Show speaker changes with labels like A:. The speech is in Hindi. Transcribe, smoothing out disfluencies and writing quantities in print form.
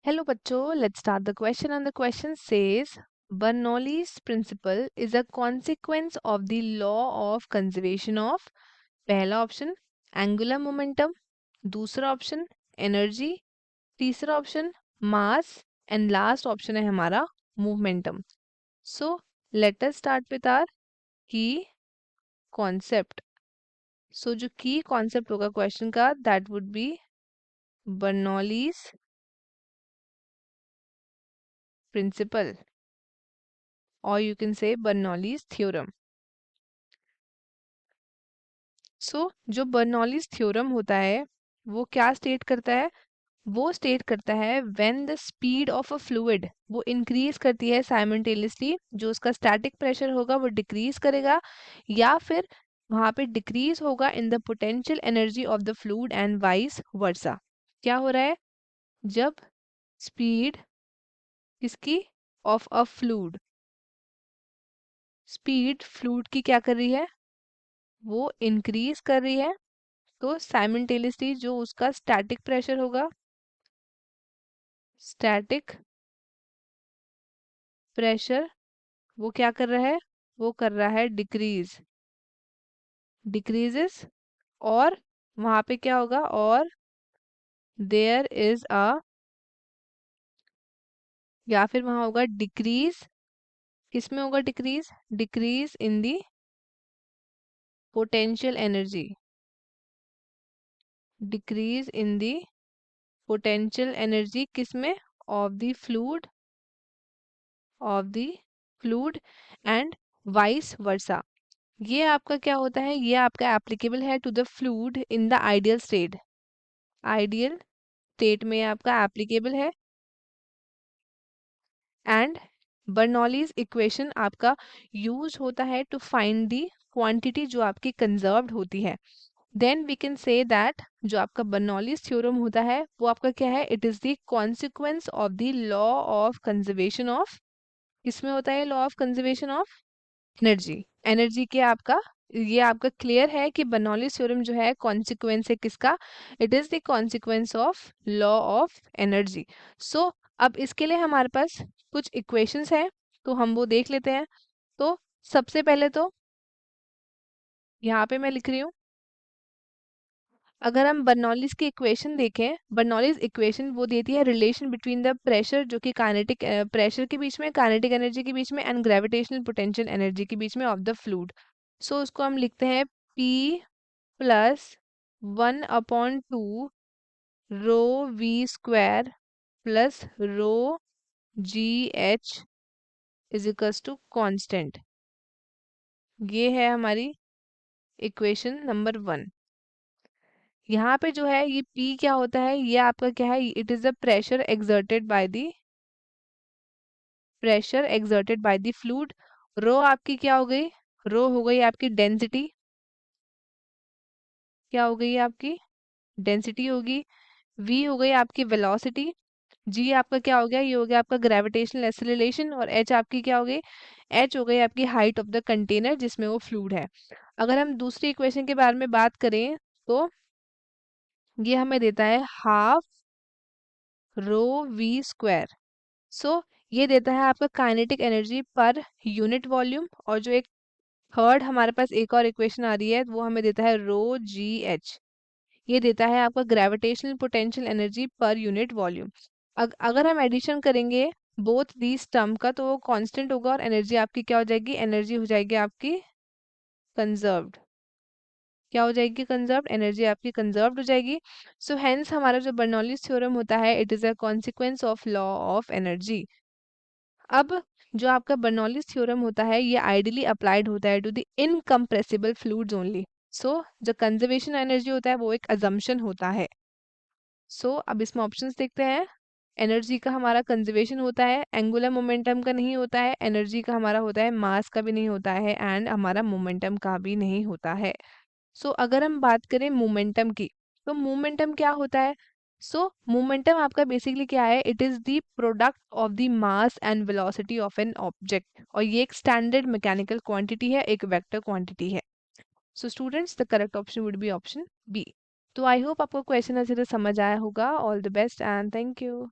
A: Hello बच्चों, let's start the question and the question says Bernoulli's principle is a consequence of the law of conservation of पहला ऑप्शन एंगुलर मोमेंटम, दूसरा ऑप्शन एनर्जी, तीसरा option mass and last option है हमारा momentum. So let us start with our key concept. So जो की कॉन्सेप्ट होगा क्वेश्चन का that would be Bernoulli's principle or you can say Bernoulli's theorem. जो बर्नौलीज थ्योरम होता है वो क्या स्टेट करता है? वो स्टेट करता है when the speed of a fluid वो इंक्रीज करती है साइमल्टेनियसली, जो उसका स्टैटिक प्रेशर होगा वो डिक्रीज करेगा, या फिर वहां पे डिक्रीज होगा in the potential energy of the fluid and vice वर्सा. क्या हो रहा है? जब स्पीड किसकी? Of a fluid, speed fluid की क्या कर रही है? वो इंक्रीज कर रही है, तो साइमल्टेनियसली जो उसका स्टैटिक प्रेशर होगा, स्टैटिक प्रेशर वो क्या कर रहा है? वो कर रहा है डिक्रीज, डिक्रीजेस. और वहां पे क्या होगा? और देयर इज अ, या फिर वहां होगा डिक्रीज. किस में होगा decrease? Decrease in the potential energy, decrease in the potential energy किस में? Of the fluid, of the fluid and vice versa. ये आपका क्या होता है? ये आपका एप्लीकेबल है to the fluid in the ideal state. Ideal state में आपका एप्लीकेबल है. एंड बर्नौलीज इक्वेशन आपका यूज होता है टू फाइंड दी क्वांटिटी जो आपकी कंजर्व्ड होती है. Then we can say that जो आपका बर्नौलीज थ्योरम होता है वो आपका क्या है? It is the consequence of the law of conservation of, किसमें होता है law of conservation of? Energy. Energy के आपका, ये आपका क्लियर है कि बर्नौलीज थ्योरम जो है कॉन्सिक्वेंस है किसका? It is the consequence of law of energy. So अब इसके लिए हमारे पास कुछ इक्वेशंस है, तो हम वो देख लेते हैं. तो सबसे पहले तो यहाँ पे मैं लिख रही हूँ, अगर हम बर्नौलीज की इक्वेशन देखें, बर्नौलीज इक्वेशन वो देती है रिलेशन बिटवीन द प्रेशर जो कि काइनेटिक प्रेशर के बीच में, काइनेटिक एनर्जी के बीच में एंड ग्रेविटेशनल पोटेंशियल एनर्जी के बीच में ऑफ द फ्लूइड. सो उसको हम लिखते हैं P plus 1/2 rho V square plus rho G H is equals to constant. ये है हमारी इक्वेशन नंबर 1. यहाँ पे जो है ये P क्या होता है? ये आपका क्या है? It is the pressure exerted by the, pressure exerted by the fluid. Rho आपकी क्या हो गई? रो हो गई आपकी डेंसिटी. क्या हो गई आपकी? डेंसिटी होगी. V हो गई आपकी वेलोसिटी. G आपका क्या हो गया? ये हो गया आपका ग्रेविटेशनल एक्सेलरेशन. और H आपकी क्या हो गई? H हो गई आपकी हाइट ऑफ द कंटेनर जिसमें वो फ्लूइड है. अगर हम दूसरी इक्वेशन के बारे में बात करें तो ये हमें देता है हाफ रो वी स्क्वायर. सो ये देता है आपका kinetic energy per unit volume. और जो एक थर्ड हमारे पास एक और इक्वेशन आ रही है वो हमें देता है रो जी एच. ये देता है आपका gravitational potential energy per unit volume. अगर हम एडिशन करेंगे बोथ दीज टर्म का तो वो कांस्टेंट होगा और एनर्जी आपकी क्या हो जाएगी? एनर्जी हो जाएगी आपकी कंजर्व्ड. क्या हो जाएगी? कंजर्व्ड. एनर्जी आपकी कंजर्व्ड हो जाएगी. सो हेंस हमारा जो बर्नौलीज थ्योरम होता है it is a consequence of law of energy. अब जो आपका बर्नौलीज थ्योरम होता है ये आइडियली अप्लाइड होता है to the incompressible fluids only. So जो कंजर्वेशन एनर्जी होता है वो एक अजम्पशन होता है. अब इसमें ऑप्शंस देखते हैं. एनर्जी का हमारा कंजर्वेशन होता है, एंगुलर मोमेंटम का नहीं होता है, एनर्जी का हमारा होता है, मास का भी नहीं होता है एंड हमारा मोमेंटम का भी नहीं होता है. अगर हम बात करें मोमेंटम की, तो मोमेंटम क्या होता है? मोमेंटम आपका बेसिकली क्या है? It is the product of the mass and velocity of an object. और ये एक स्टैंडर्ड मैकेनिकल क्वांटिटी है, एक वेक्टर क्वांटिटी है. Students the correct option would be option B. तो आई होप आपको क्वेश्चन अच्छे से समझ आया होगा. All the best and thank you.